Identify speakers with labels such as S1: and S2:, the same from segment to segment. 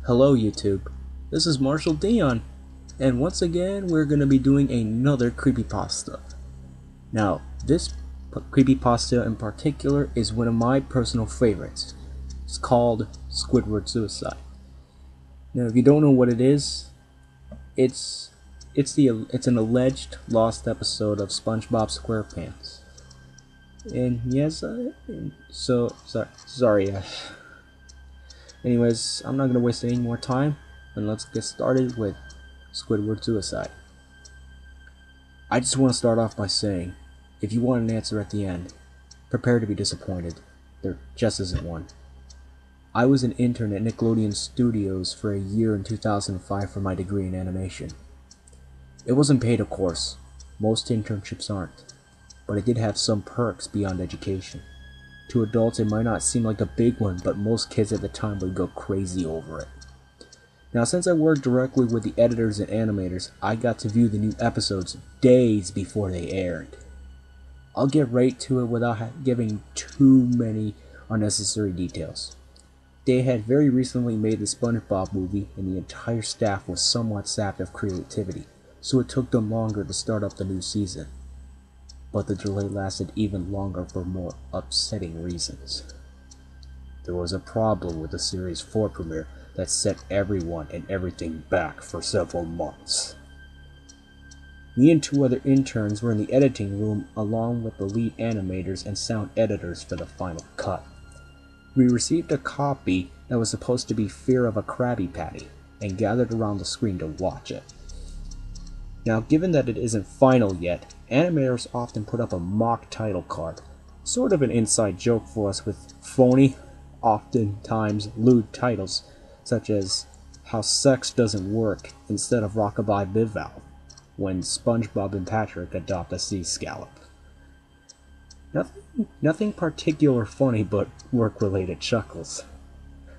S1: Hello YouTube, this is Marshall Dion, and once again we're going to be doing another creepypasta. Now, this creepypasta in particular is one of my personal favorites. It's called Squidward Suicide. Now, if you don't know what it is, it's an alleged lost episode of SpongeBob SquarePants. And yes, sorry. Anyways, I'm not going to waste any more time, and let's get started with Squidward Suicide. I just want to start off by saying, if you want an answer at the end, prepare to be disappointed. There just isn't one. I was an intern at Nickelodeon Studios for a year in 2005 for my degree in animation. It wasn't paid, of course. Most internships aren't. But it did have some perks beyond education. To adults, it might not seem like a big one, but most kids at the time would go crazy over it. Now, since I worked directly with the editors and animators, I got to view the new episodes days before they aired. I'll get right to it without giving too many unnecessary details. They had very recently made the SpongeBob movie, and the entire staff was somewhat sapped of creativity, so it took them longer to start up the new season. But the delay lasted even longer for more upsetting reasons. There was a problem with the Series 4 premiere that set everyone and everything back for several months. Me and two other interns were in the editing room along with the lead animators and sound editors for the final cut. We received a copy that was supposed to be Fear of a Krabby Patty and gathered around the screen to watch it. Now, given that it isn't final yet, animators often put up a mock title card, sort of an inside joke for us with phony, oftentimes lewd titles, such as How Sex Doesn't Work instead of Rockabye Bivalve, when SpongeBob and Patrick adopt a sea scallop. Nothing particular funny, but work-related chuckles.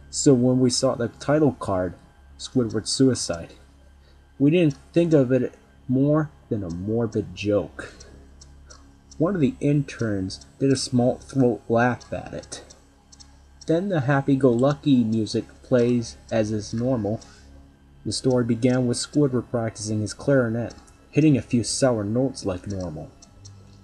S1: So when we saw the title card, Squidward Suicide, we didn't think of it more than a morbid joke. One of the interns did a small throat laugh at it. Then the happy-go-lucky music plays as is normal. The story began with Squidward practicing his clarinet, hitting a few sour notes like normal.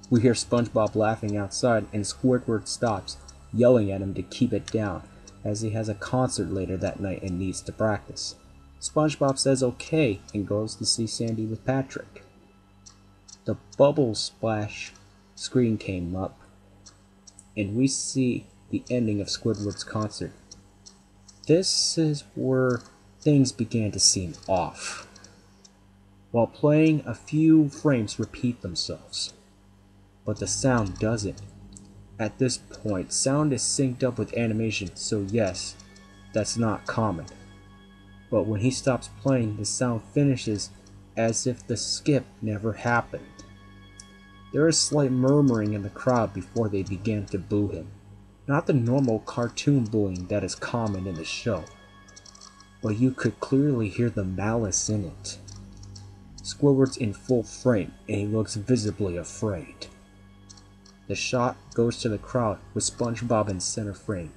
S1: We hear SpongeBob laughing outside, and Squidward stops, yelling at him to keep it down, as he has a concert later that night and needs to practice. SpongeBob says okay and goes to see Sandy with Patrick. The bubble splash screen came up, and we see the ending of Squidward's concert. This is where things began to seem off. While playing, a few frames repeat themselves, but the sound doesn't. At this point, sound is synced up with animation, so yes, that's not common. But when he stops playing, the sound finishes as if the skip never happened. There is slight murmuring in the crowd before they began to boo him. Not the normal cartoon booing that is common in the show, but you could clearly hear the malice in it. Squidward's in full frame, and he looks visibly afraid. The shot goes to the crowd with SpongeBob in center frame,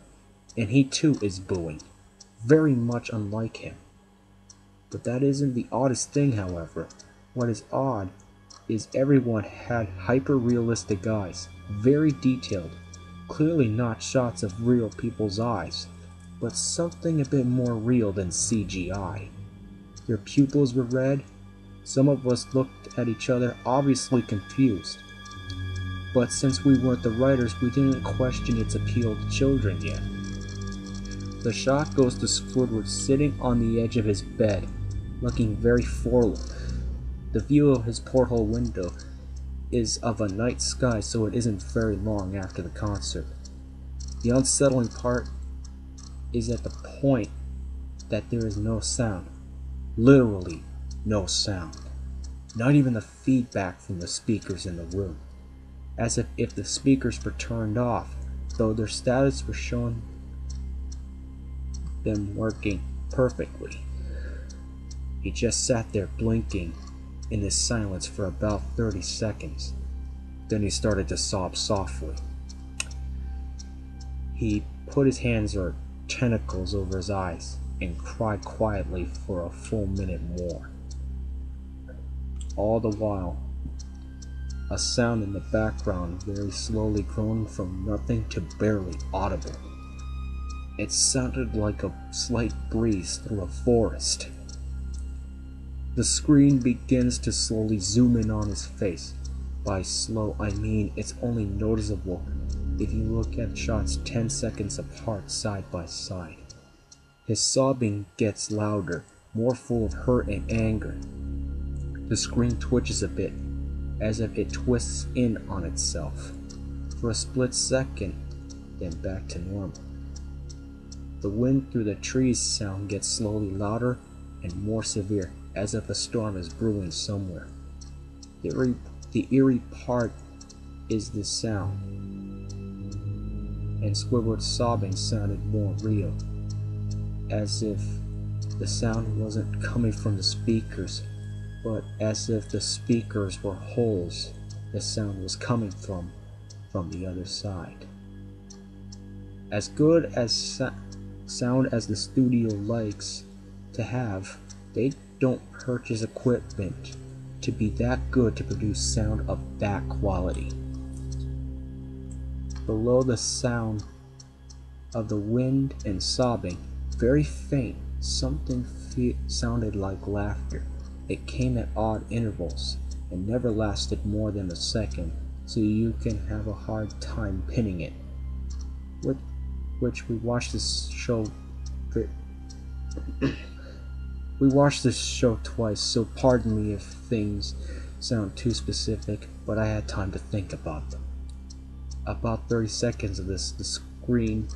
S1: and he too is booing, very much unlike him. But that isn't the oddest thing, however. What is odd is everyone had hyper-realistic eyes, very detailed, clearly not shots of real people's eyes, but something a bit more real than CGI. Their pupils were red. Some of us looked at each other, obviously confused. But since we weren't the writers, we didn't question its appeal to children yet. The shot goes to Squidward sitting on the edge of his bed, looking very forlorn. The view of his porthole window is of a night sky, so it isn't very long after the concert. The unsettling part is at the point that there is no sound. Literally no sound. Not even the feedback from the speakers in the room. As if the speakers were turned off, though their status was shown them working perfectly. He just sat there blinking in this silence for about 30 seconds. Then he started to sob softly. He put his hands or tentacles over his eyes, and cried quietly for a full minute more. All the while, a sound in the background very slowly grown from nothing to barely audible. It sounded like a slight breeze through a forest. The screen begins to slowly zoom in on his face. By slow, I mean it's only noticeable if you look at shots 10 seconds apart side by side. His sobbing gets louder, more full of hurt and anger. The screen twitches a bit, as if it twists in on itself, for a split second, then back to normal. The wind through the trees sound gets slowly louder and more severe, as if a storm is brewing somewhere. The eerie part is the sound, and Squidward's sobbing sounded more real, as if the sound wasn't coming from the speakers, but as if the speakers were holes the sound was coming from the other side. As good as sound as the studio likes to have, they don't purchase equipment to be that good to produce sound of that quality. Below the sound of the wind and sobbing, very faint, something sounded like laughter. It came at odd intervals and never lasted more than a second, so you can have a hard time pinning it. With which we watched this show twice, so pardon me if things sound too specific, but I had time to think about them. About 30 seconds of this, the screen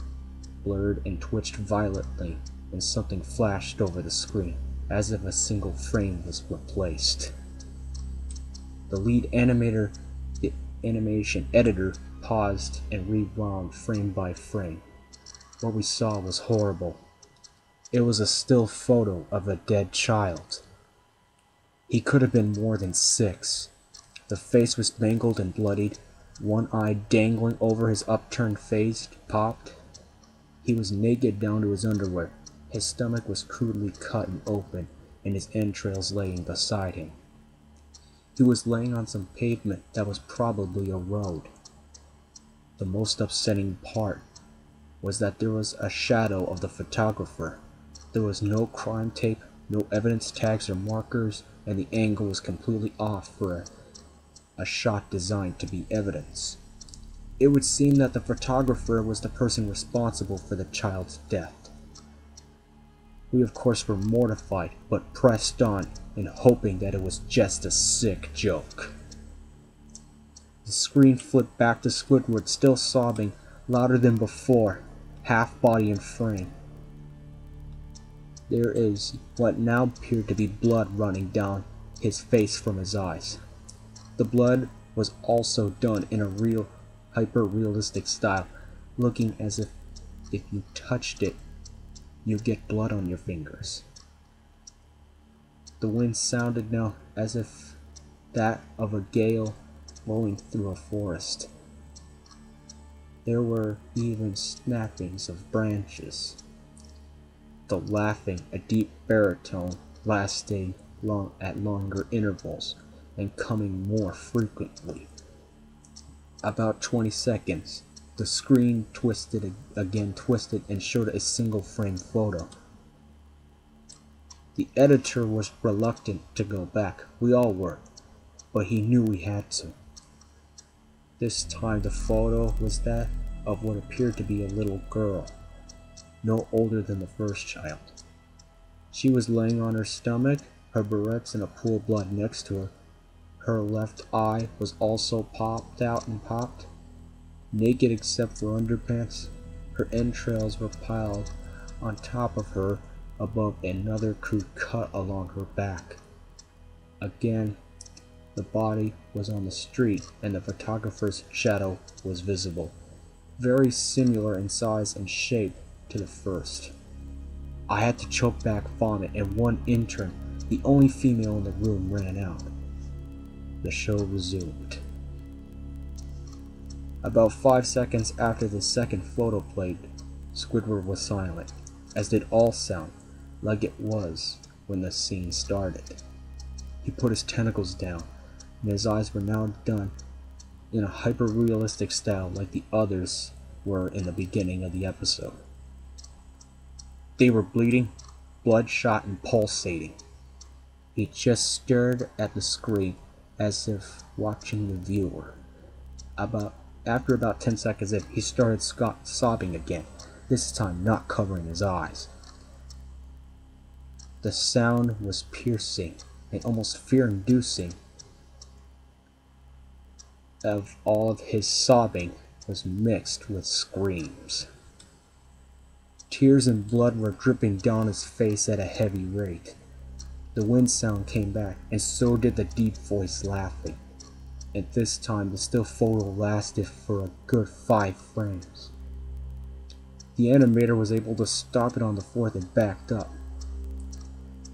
S1: blurred and twitched violently, and something flashed over the screen, as if a single frame was replaced. The lead animator, the animation editor, paused and rewound frame by frame. What we saw was horrible. It was a still photo of a dead child. He could have been more than 6. The face was mangled and bloodied, one eye dangling over his upturned face popped. He was naked down to his underwear. His stomach was crudely cut and open, and his entrails laying beside him. He was laying on some pavement that was probably a road. The most upsetting part was that there was a shadow of the photographer. There was no crime tape, no evidence tags or markers, and the angle was completely off for a shot designed to be evidence. It would seem that the photographer was the person responsible for the child's death. We of course were mortified, but pressed on and hoping that it was just a sick joke. The screen flipped back to Squidward, still sobbing, louder than before, half body and frame. There is what now appeared to be blood running down his face from his eyes. The blood was also done in a real, hyper-realistic style, looking as if you touched it, you'd get blood on your fingers. The wind sounded now as if that of a gale blowing through a forest. There were even snappings of branches. The laughing, a deep baritone, lasting at longer intervals and coming more frequently. About 20 seconds, the screen twisted and showed a single frame photo. The editor was reluctant to go back. We all were, but he knew we had to. This time the photo was that of what appeared to be a little girl, no older than the first child. She was laying on her stomach, her barrettes in a pool of blood next to her. Her left eye was also popped out and popped. Naked except for underpants, her entrails were piled on top of her above another crude cut along her back. Again, the body was on the street and the photographer's shadow was visible, very similar in size and shape to the first. I had to choke back vomit, and one intern, the only female in the room, ran out. The show resumed. About 5 seconds after the second photo played, Squidward was silent, as did all sound. like it was when the scene started. He put his tentacles down, and his eyes were now done in a hyper-realistic style like the others were in the beginning of the episode. They were bleeding, bloodshot, and pulsating. He just stared at the screen as if watching the viewer. After about 10 seconds in, he started sobbing again, this time not covering his eyes. The sound was piercing and almost fear-inducing. Of all of his sobbing was mixed with screams. Tears and blood were dripping down his face at a heavy rate. The wind sound came back, and so did the deep voice laughing. And this time the still photo lasted for a good 5 frames. The animator was able to stop it on the 4th and backed up.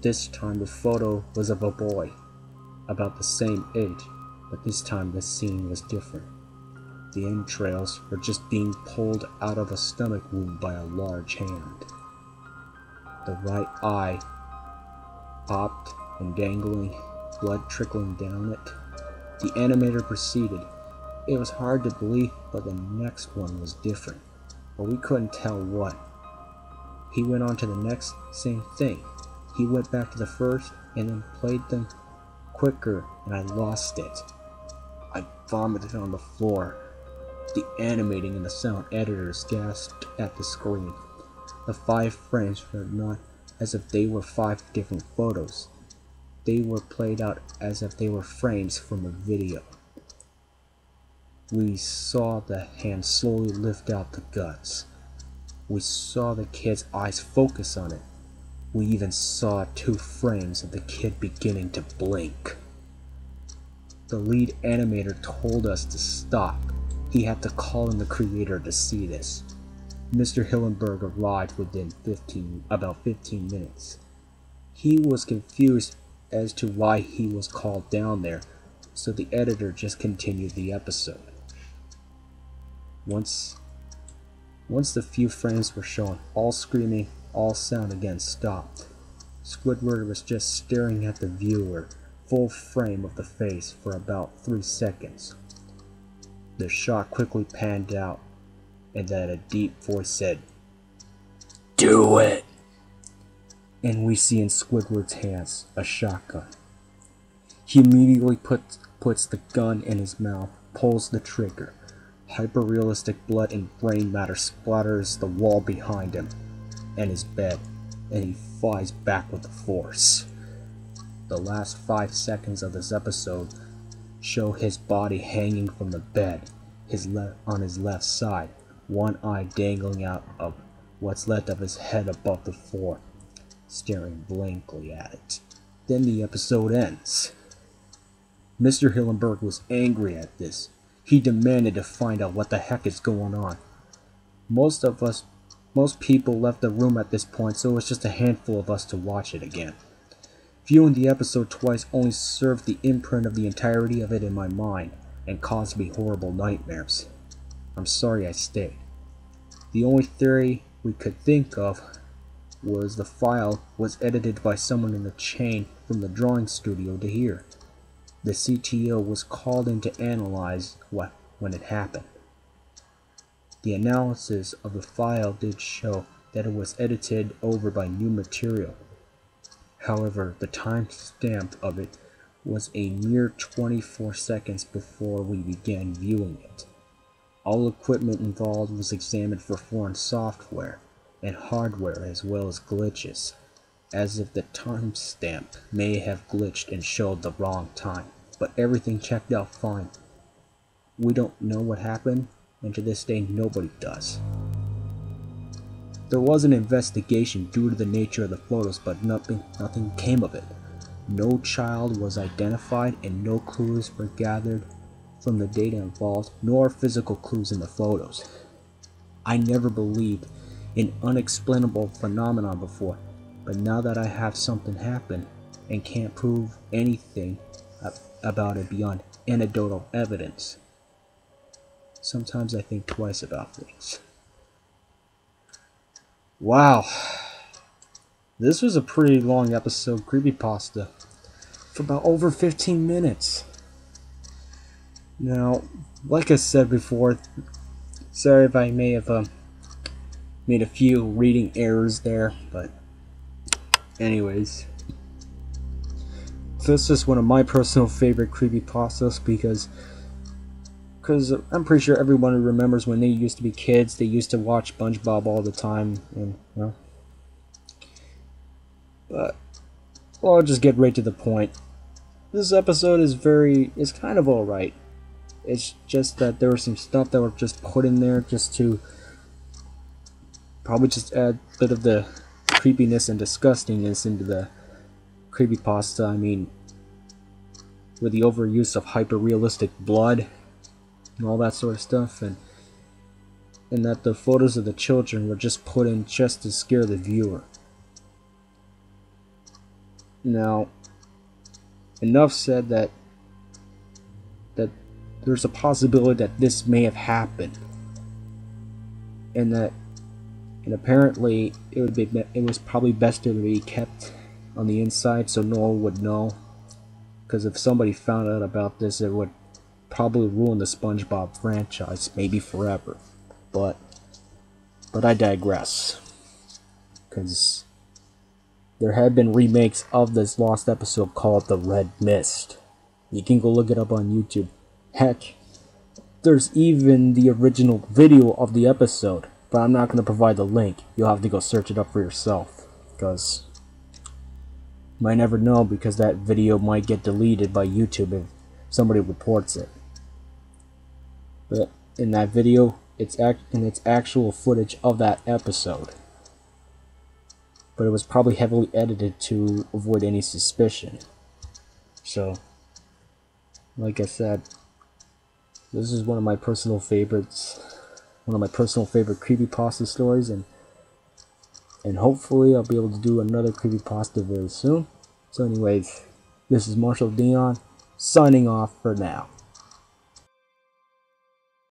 S1: This time the photo was of a boy, about the same age, but this time the scene was different. The entrails were just being pulled out of a stomach wound by a large hand. The right eye popped and dangling, blood trickling down it. The animator proceeded. It was hard to believe, but the next one was different, but we couldn't tell what. He went on to the next, same thing. He went back to the first and then played them quicker, and I lost it. I vomited on the floor. The animating and the sound editors gasped at the screen. The 5 frames were not as if they were 5 different photos. They were played out as if they were frames from a video. We saw the hand slowly lift out the guts. We saw the kid's eyes focus on it. We even saw 2 frames of the kid beginning to blink. The lead animator told us to stop. He had to call in the creator to see this. Mr. Hillenberg arrived within about 15 minutes. He was confused as to why he was called down there, so the editor just continued the episode. Once the few frames were shown, all screaming, all sound again stopped. Squidward was just staring at the viewer, full frame of the face, for about 3 seconds. The shot quickly panned out, and then a deep voice said, "Do it!" And we see in Squidward's hands a shotgun. He immediately puts the gun in his mouth, pulls the trigger. Hyper-realistic blood and brain matter splatters the wall behind him and his bed, and he flies back with the force. The last 5 seconds of this episode show his body hanging from the bed, on his left side, one eye dangling out of what's left of his head above the floor, staring blankly at it. Then the episode ends. Mr. Hillenberg was angry at this. He demanded to find out what the heck is going on. Most people left the room at this point, so it was just a handful of us to watch it again. Viewing the episode twice only served the imprint of the entirety of it in my mind and caused me horrible nightmares. I'm sorry I stayed. The only theory we could think of was the file was edited by someone in the chain from the drawing studio to here. The CTO was called in to analyze when it happened. The analysis of the file did show that it was edited over by new material. However, the timestamp of it was a mere 24 seconds before we began viewing it. All equipment involved was examined for foreign software and hardware as well as glitches, as if the timestamp may have glitched and showed the wrong time, but everything checked out fine. We don't know what happened, and to this day nobody does. There was an investigation due to the nature of the photos, but nothing came of it. No child was identified and no clues were gathered from the data involved, nor physical clues in the photos. I never believed in unexplainable phenomenon before, but now that I have something happen and can't prove anything about it beyond anecdotal evidence, sometimes I think twice about things. Wow. This was a pretty long episode, Creepypasta, for about over 15 minutes. Now, like I said before, sorry if I may have made a few reading errors there, but anyways. This is one of my personal favorite creepypastas because I'm pretty sure everyone remembers when they used to be kids, they used to watch SpongeBob all the time, and well, but I'll just get right to the point. This episode is kind of alright. It's just that there was some stuff that were just put in there just to probably just add a bit of the creepiness and disgustingness into the creepypasta. I mean, with the overuse of hyper-realistic blood and all that sort of stuff, and that the photos of the children were just put in just to scare the viewer. Now, enough said that there's a possibility that this may have happened, and apparently it was probably best to be kept on the inside so no one would know, because if somebody found out about this, it would probably ruin the SpongeBob franchise, maybe forever. But I digress, because there have been remakes of this lost episode called The Red Mist. You can go look it up on YouTube. Heck, there's even the original video of the episode, but I'm not going to provide the link. You'll have to go search it up for yourself, because you might never know, because that video might get deleted by YouTube if somebody reports it. But in that video, it's actual footage of that episode. But it was probably heavily edited to avoid any suspicion. So, like I said, this is one of my personal favorites. One of my personal favorite creepypasta stories, and hopefully I'll be able to do another creepypasta very soon. So anyways, this is Marshall Dion, signing off for now.